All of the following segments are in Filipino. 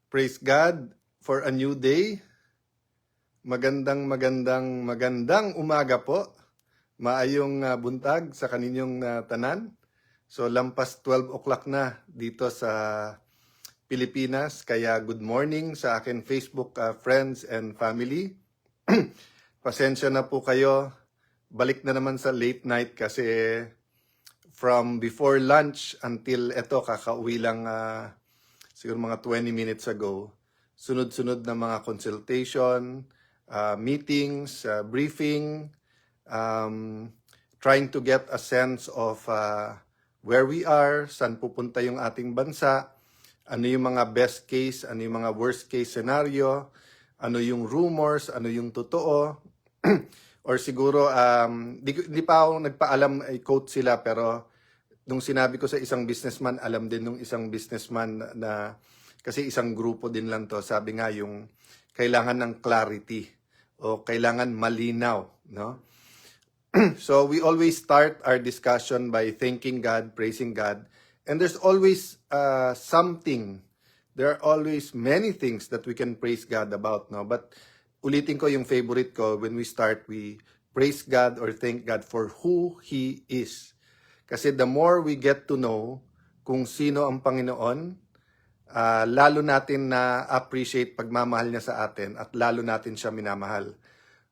Praise God for a new day. Magandang umaga po. Maayong buntag sa kaninyong tanan. So lampas 12 o'clock na dito sa Pilipinas. Kaya good morning sa akin Facebook friends and family. Pasensya na po kayo. Balik na naman sa late night kasi from before lunch until eto kakauwi lang siguro mga 20 minutes ago. Sunod-sunod na mga consultation, meetings, briefing, trying to get a sense of where we are, saan pupunta yung ating bansa, ano yung mga best case, ano yung mga worst case scenario, ano yung rumors, ano yung totoo. Or siguro, di pa ako nagpaalam, i-quote sila, pero nung sinabi ko sa isang businessman, alam din nung isang businessman na kasi isang grupo din lang to, sabi nga yung kailangan ng clarity o kailangan malinaw, no? So we always start our discussion by thanking God, praising God, and there's always something. There are always many things that we can praise God about, no? But ulitin ko yung favorite ko, when we start, we praise God or thank God for who He is. Kasi the more we get to know kung sino ang Panginoon, lalo natin na appreciate pagmamahal niya sa atin at lalo natin siya minamahal.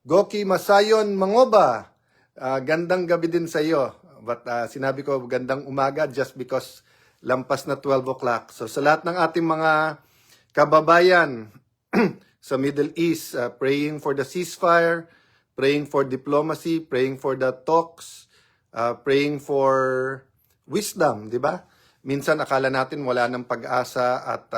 Goki Masayon Mangoba, gandang gabi din sa iyo. But sinabi ko gandang umaga just because lampas na 12 o'clock. So sa lahat ng ating mga kababayan sa Middle East, praying for the ceasefire, praying for diplomacy, praying for the talks, praying for wisdom, di ba? Minsan akala natin wala ng pag-asa at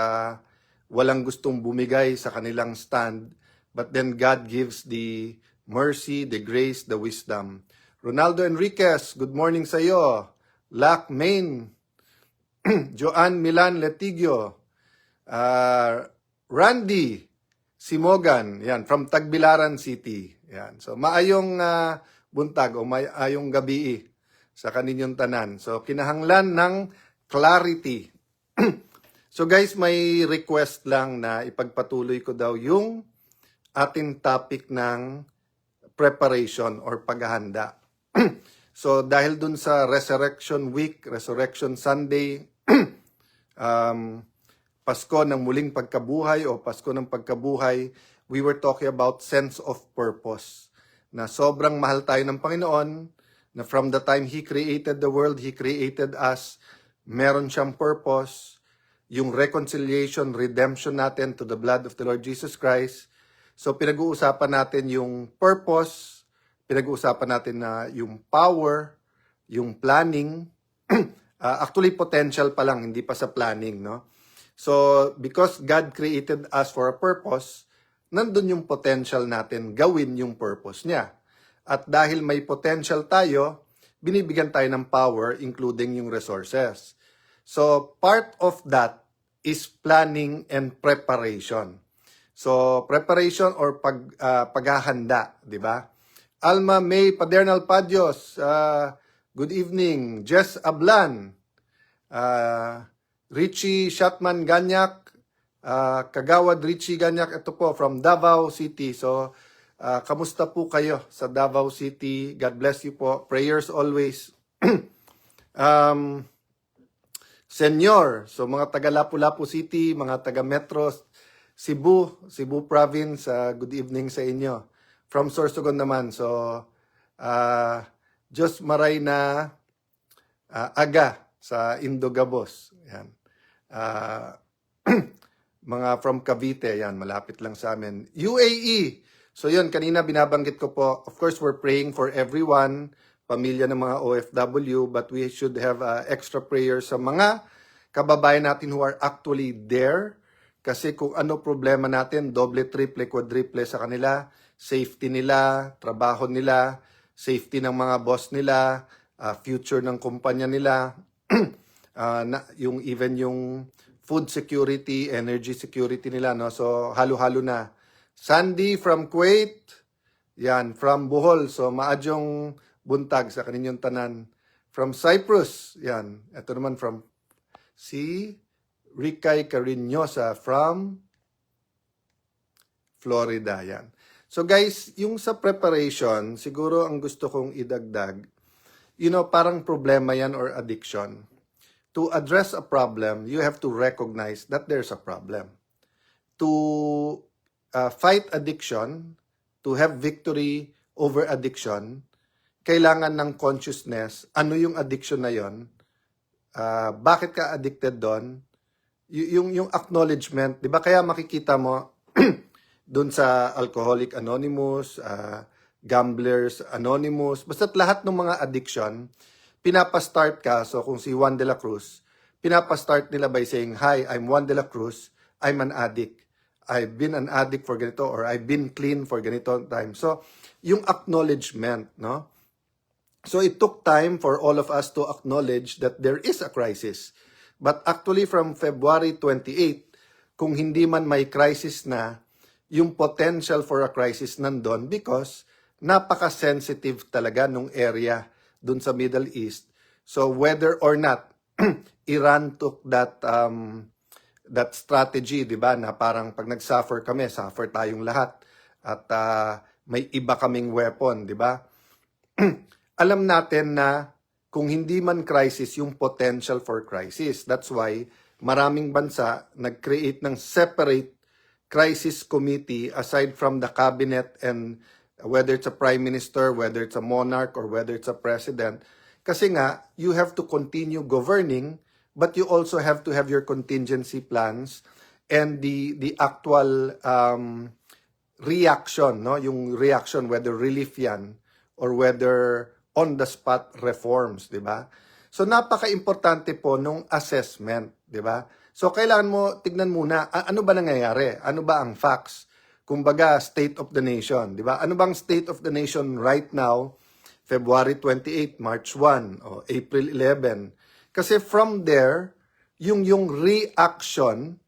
walang gustong bumigay sa kanilang stand. But then God gives the mercy, the grace, the wisdom. Ronaldo Enriquez, good morning sa iyo. Lac Main, Joanne Milan Letigio, Randy Simogan, yan, from Tagbilaran City. Yan. So maayong buntag o maayong gabi sa kaninyong tanan. So kinahanglan ng clarity. So guys, may request lang na ipagpatuloy ko daw yung ating topic ng preparation or paghahanda. So dahil dun sa Resurrection Week, Resurrection Sunday, Pasko ng muling pagkabuhay o Pasko ng pagkabuhay, we were talking about sense of purpose. Na sobrang mahal tayo ng Panginoon, na from the time He created the world, He created us, meron siyang purpose, yung reconciliation, redemption natin to the blood of the Lord Jesus Christ. So pinag-uusapan natin yung purpose, pinag-uusapan natin na yung power, yung planning, actually potential pa lang, hindi pa sa planning, no? So because God created us for a purpose, nandun yung potential natin gawin yung purpose niya. At dahil may potential tayo, binibigyan tayo ng power, including yung resources. So part of that is planning and preparation. So preparation or paghahanda, di ba? Alma May Padernal Padios, good evening. Jess Ablan, Richie Shatman Ganyak, Kagawad Richie Ganyak, ito po from Davao City. So kamusta po kayo sa Davao City? God bless you po. Prayers always. Senyor, so mga taga Lapu-Lapu City, mga taga Metro Cebu Province, good evening sa inyo. From Sorsogon naman, so Diyos maray na aga sa Indogabos. Yan. Mga from Cavite, yan, malapit lang sa amin. UAE, so yun, kanina binabanggit ko po, of course, we're praying for everyone, pamilya ng mga OFW, but we should have extra prayers sa mga kababayan natin who are actually there. Kasi kung ano problema natin, doble, triple, quadruple sa kanila, safety nila, trabaho nila, safety ng mga boss nila, future ng kumpanya nila, yung even yung food security, energy security nila, no? So halo-halo na. Sandy from Kuwait, yan, from Bohol, so maadyong buntag sa kaninyong tanan. From Cyprus, yan, ito naman from si Ricay Carinosa from Florida yan. So guys, yung sa preparation, siguro ang gusto kong idagdag, parang problema yan or addiction. To address a problem, you have to recognize that there's a problem. To fight addiction, to have victory over addiction, kailangan ng consciousness, ano yung addiction na yon, bakit ka addicted doon, yung acknowledgement, di ba? Kaya makikita mo doon sa Alcoholic Anonymous, Gamblers Anonymous, basta't lahat ng mga addiction, pinapastart ka. So kung si Juan de la Cruz, pinapastart nila by saying, "Hi, I'm Juan de la Cruz, I'm an addict. I've been an addict for ganito or I've been clean for ganito time." So yung acknowledgement, no? So it took time for all of us to acknowledge that there is a crisis. But actually from February 28, kung hindi man may crisis na, yung potential for a crisis nandun because napaka-sensitive talaga nung area dun sa Middle East. So whether or not Iran took that strategy, di ba, na parang pag nag-suffer kami, suffer tayong lahat at may iba kaming weapon, di ba? Alam natin na kung hindi man crisis, yung potential for crisis. That's why maraming bansa nag-create ng separate crisis committee aside from the cabinet and whether it's a prime minister, whether it's a monarch, or whether it's a president. Kasi nga, you have to continue governing, but you also have to have your contingency plans and the actual reaction, no? Yung reaction, whether relief yan or whether on-the-spot reforms, di ba? So, napaka-importante po nung assessment, di ba? So, kailangan mo, tignan muna, ano ba nangyayari? Ano ba ang facts? Kumbaga, state of the nation, di ba? Ano bang state of the nation right now? February 28, March 1, o April 11. Kasi from there, yung reaction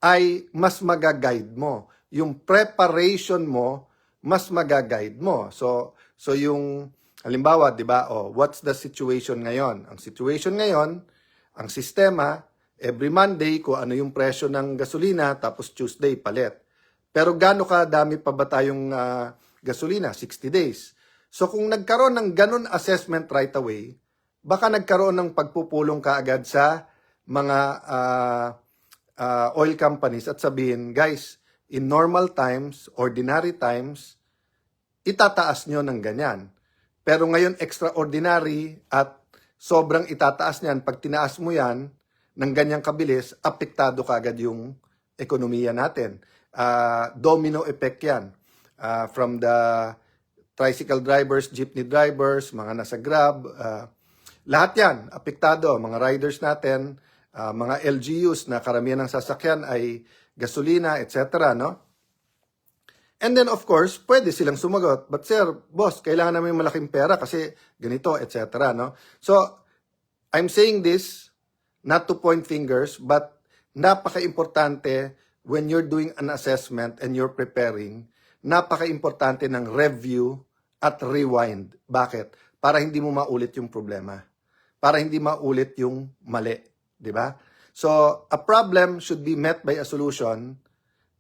ay mas magaguide mo. Yung preparation mo, mas magaguide mo. So yung, halimbawa, di ba, what's the situation ngayon? Ang situation ngayon, ang sistema, every Monday, kung ano yung presyo ng gasolina, tapos Tuesday, palit. Pero gaano kadami pa ba tayong gasolina? 60 days. So kung nagkaroon ng ganun assessment right away, baka nagkaroon ng pagpupulong kaagad sa mga oil companies at sabihin, guys, in normal times, ordinary times, itataas nyo ng ganyan. Pero ngayon, extraordinary at sobrang itataas niyan, pag tinaas mo yan ng ganyang kabilis, apektado kaagad yung ekonomiya natin. Domino effect yan. From the tricycle drivers, jeepney drivers, mga nasa Grab, lahat yan, apektado. Mga riders natin, mga LGUs na karamihan ng sasakyan ay gasolina, etc. No? And then of course, pwede silang sumagot. But sir, boss, kailangan namin malaking pera kasi ganito, etc. No? So, I'm saying this not to point fingers, but napaka-importante when you're doing an assessment and you're preparing, napaka-importante ng review at rewind. Bakit? Para hindi mo maulit yung problema. Para hindi maulit yung mali. Di ba? So, a problem should be met by a solution,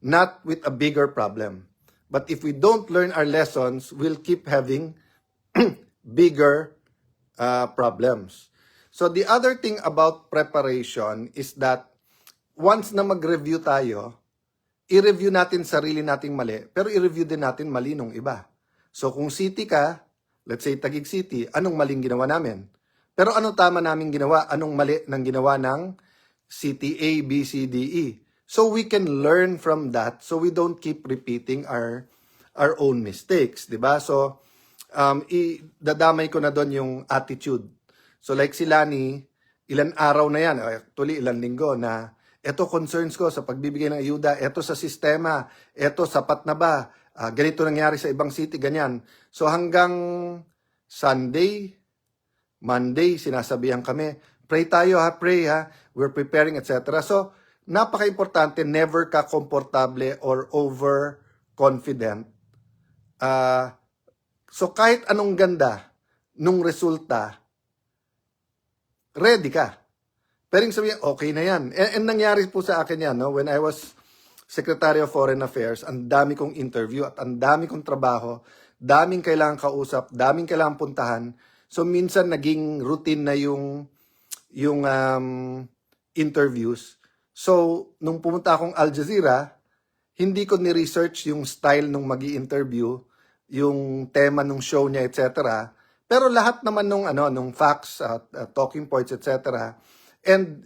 not with a bigger problem. But if we don't learn our lessons, we'll keep having bigger problems. So the other thing about preparation is that once na mag-review tayo, i-review natin sarili nating mali, pero i-review din natin mali nung iba. So kung city ka, let's say Taguig City, anong maling ginawa namin? Pero ano tama naming ginawa? Anong mali ng ginawa ng city A, B, C, D, E? So we can learn from that so we don't keep repeating our own mistakes, 'di ba? So dadamay ko na doon yung attitude. So like si Lani, ilan araw na yan, actually ilan linggo na eto concerns ko sa pagbibigay ng ayuda, eto sa sistema, eto sapat na ba? Ganito nangyari sa ibang city, ganyan. So hanggang Sunday, Monday, sinasabihan kami, pray tayo ha, pray ha, we're preparing, etc. So napaka-importante, never ka komportable or overconfident. So kahit anong ganda nung resulta, ready ka. Pero yung sabihin, okay na yan. And nangyari po sa akin yan, no? When I was Secretary of Foreign Affairs, ang dami kong interview at ang dami kong trabaho, daming kailangan kausap, daming kailangan puntahan. So minsan naging routine na yung interviews. So nung pumunta akong Al Jazeera, hindi ko ni-research yung style nung magi-interview, yung tema ng show niya, etc. Pero lahat naman nung facts, talking points, etc. And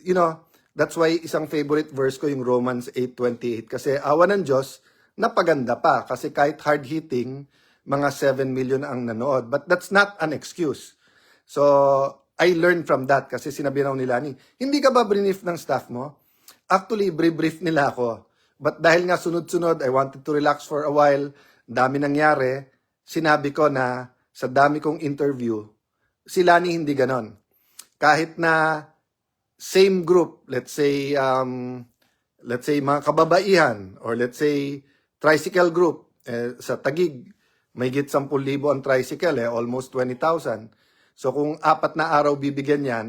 that's why isang favorite verse ko yung Romans 8:28 kasi awa ng Diyos napaganda pa kasi kahit hard-hitting, mga 7 million ang nanood. But that's not an excuse. So, I learned from that kasi sinabi raw nila hindi ka ba brief ng staff mo? Actually, brief nila ako. But dahil nga sunod-sunod, I wanted to relax for a while, dami nangyari, sinabi ko na sa dami kong interview, si Lani hindi ganon. Kahit na same group, let's say mga kababaihan, or let's say tricycle group, sa Taguig, may higit 10,000 ang tricycle, almost 20,000. So kung 4 na araw bibigyan yan,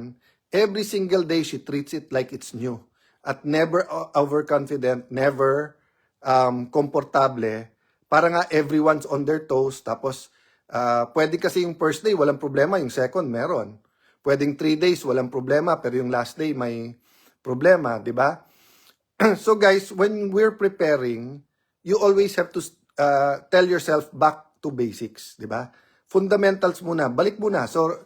every single day she treats it like it's new. At never overconfident, never komportable. Para nga everyone's on their toes. Tapos, pwede kasi yung first day, walang problema. Yung second, meron. Pwedeng 3 days, walang problema. Pero yung last day, may problema. Di ba? So guys, when we're preparing, you always have to tell yourself back to basics. Di ba? Fundamentals muna. Balik muna. So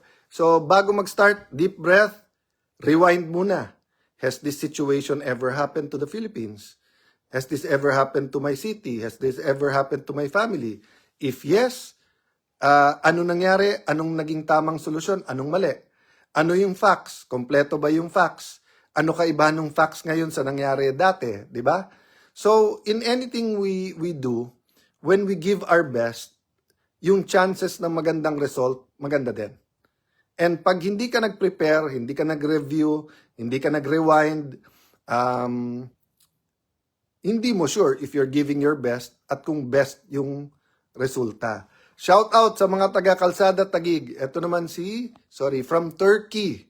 bago mag-start, deep breath, rewind muna. Has this situation ever happened to the Philippines? Has this ever happened to my city? Has this ever happened to my family? If yes, ano nangyari? Anong naging tamang solusyon? Anong mali? Ano yung facts? Kompleto ba yung facts? Ano kaiba ng facts ngayon sa nangyari dati? Di ba? So, in anything we do, when we give our best, yung chances ng magandang result, maganda din. And pag hindi ka nag-prepare, hindi ka nag-review, hindi ka nag-rewind, hindi mo sure if you're giving your best at kung best yung resulta. Shout out sa mga taga-Kalsada Taguig. Ito naman from Turkey.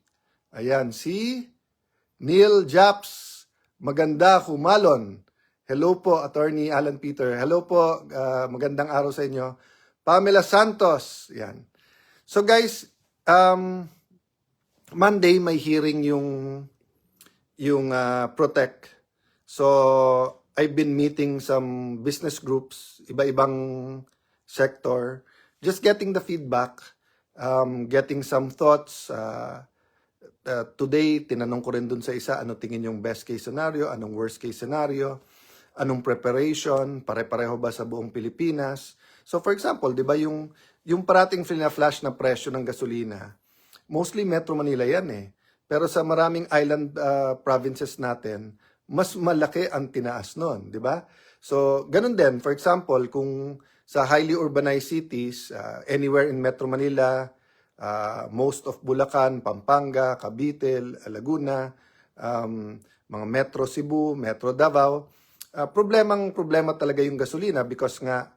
Ayan, si Neil Japs. Maganda, Humalon. Hello po, Attorney Alan Peter. Hello po, magandang araw sa inyo. Pamela Santos. Yan. So guys, Monday may hearing yung Protect. So I've been meeting some business groups, iba-ibang sector, just getting the feedback, getting some thoughts. Today, tinanong ko rin dun sa isa, ano tingin yung best case scenario, anong worst case scenario, anong preparation, pare-pareho ba sa buong Pilipinas. So for example, di ba yung parating flash na presyo ng gasolina, mostly Metro Manila yan eh. Pero sa maraming island provinces natin, mas malaki ang tinaas nun, di ba? So ganun din, for example, kung sa highly urbanized cities, anywhere in Metro Manila, most of Bulacan, Pampanga, Cavite, Laguna, mga Metro Cebu, Metro Davao, problema talaga yung gasolina because nga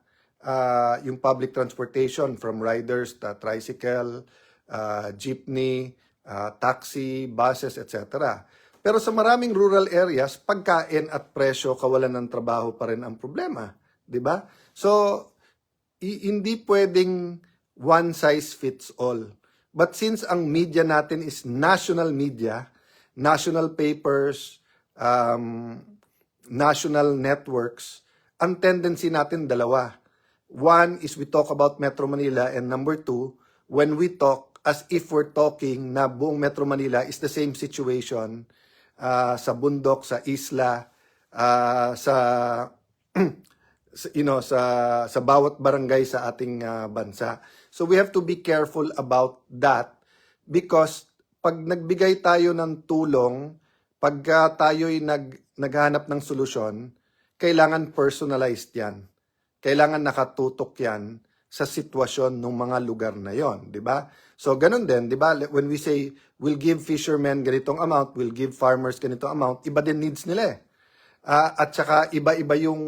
yung public transportation from riders, tricycle, jeepney, taxi, buses, etc. Pero sa maraming rural areas, pagkain at presyo, kawalan ng trabaho pa rin ang problema, di ba? So hindi pwedeng one size fits all. But since ang media natin is national media, national papers, national networks, ang tendency natin dalawa. One is we talk about Metro Manila, and number two, when we talk as if we're talking na buong Metro Manila is the same situation sa bundok, sa isla, sa bawat barangay sa ating bansa. So we have to be careful about that because pag nagbigay tayo ng tulong, pagka tayo'y naghanap ng solusyon, kailangan personalized yan. Kailangan nakatutok yan sa sitwasyon ng mga lugar na yon, di ba? So ganun din, di ba? When we say we'll give fishermen ganitong amount, we'll give farmers ganitong amount, iba din needs nila eh. At saka iba-iba yung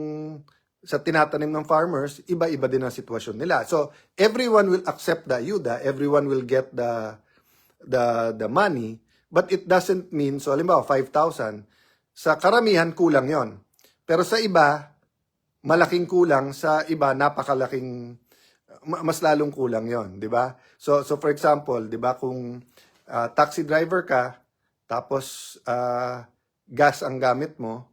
sa tinatanim ng farmers, iba-iba din ang sitwasyon nila. So everyone will accept the ayuda, everyone will get the money, but it doesn't mean, so halimbawa 5,000, sa karamihan kulang yon. Pero sa iba, malaking kulang, sa iba napakalaking mas lalong kulang 'yon, 'di ba? So for example, 'di ba kung taxi driver ka tapos gas ang gamit mo,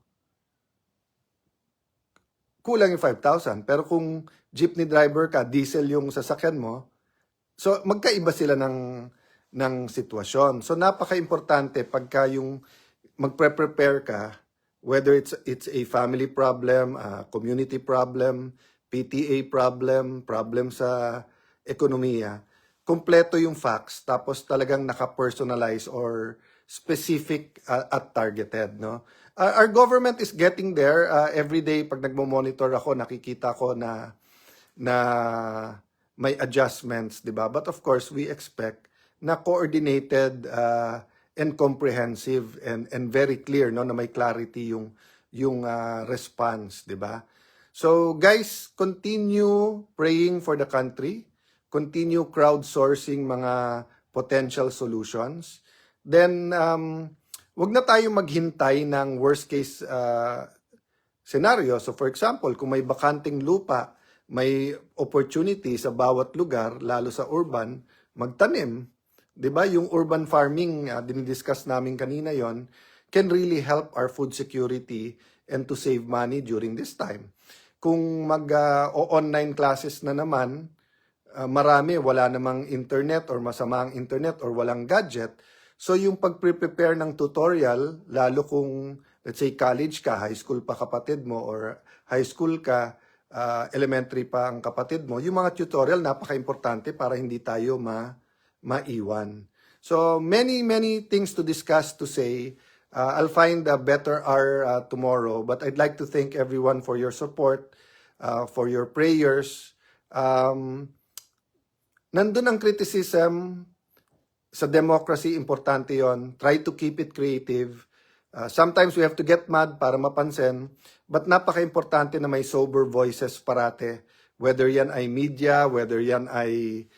kulang yung 5,000. Pero kung jeepney driver ka, diesel yung sasakyan mo, so magkaiba sila ng sitwasyon. So napaka-importante pagka yung magpre-prepare ka, whether it's a family problem, a community problem, PTA problem, problem sa ekonomiya, kumpleto yung facts, tapos talagang naka-personalize or specific at targeted, no? Our government is getting there. Every day, pag nagmo-monitor ako, nakikita ko na may adjustments, di ba? But of course, we expect na coordinated and comprehensive and very clear, no, na may clarity yung response, di ba? So guys, continue praying for the country, continue crowdsourcing mga potential solutions. Then wag na tayong maghintay ng worst case scenario. So for example, kung may bakanting lupa, may opportunity sa bawat lugar, lalo sa urban, magtanim. 'Di ba? Yung urban farming, dinidiscuss namin kanina yon, can really help our food security and to save money during this time. Kung mag-online classes na naman, marami wala namang internet or masama ang internet or walang gadget. So yung pag-prepare ng tutorial, lalo kung let's say college ka, high school pa kapatid mo, or high school ka, elementary pa ang kapatid mo, yung mga tutorial napaka-importante para hindi tayo maiwan. So many things to discuss, to say. I'll find a better hour tomorrow, but I'd like to thank everyone for your support, for your prayers. Nandun ang criticism. Sa democracy, importante yon. Try to keep it creative. Sometimes we have to get mad para mapansin, but napaka-importante na may sober voices parate. Whether yan ay media, whether yan ay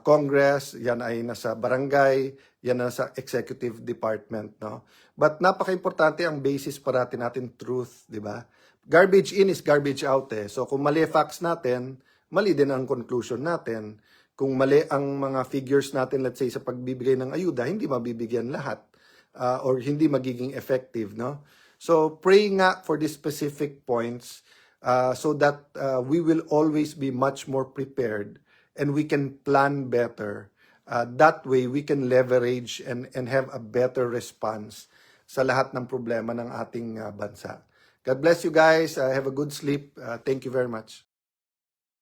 Congress, yan ay nasa barangay, yan nasa executive department, no? But napaka-importante ang basis parate natin, truth, di ba? Garbage in is garbage out eh. So kung mali facts natin, mali din ang conclusion natin. Kung mali ang mga figures natin, let's say, sa pagbibigay ng ayuda, hindi mabibigyan lahat or hindi magiging effective, no? So, pray nga for these specific points so that we will always be much more prepared and we can plan better. That way, we can leverage and have a better response sa lahat ng problema ng ating bansa. God bless you guys. Have a good sleep. Thank you very much.